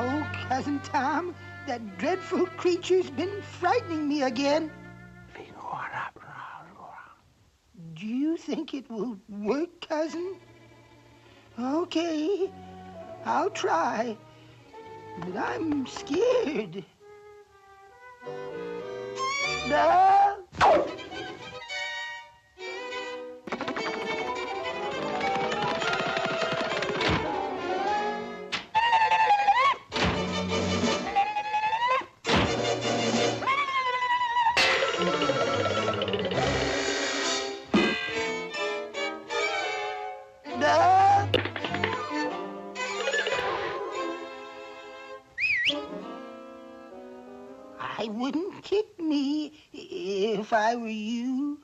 Oh, Cousin Tom, that dreadful creature's been frightening me again. Do you think it will work, Cousin? Okay, I'll try, but I'm scared. No! I wouldn't kick me if I were you.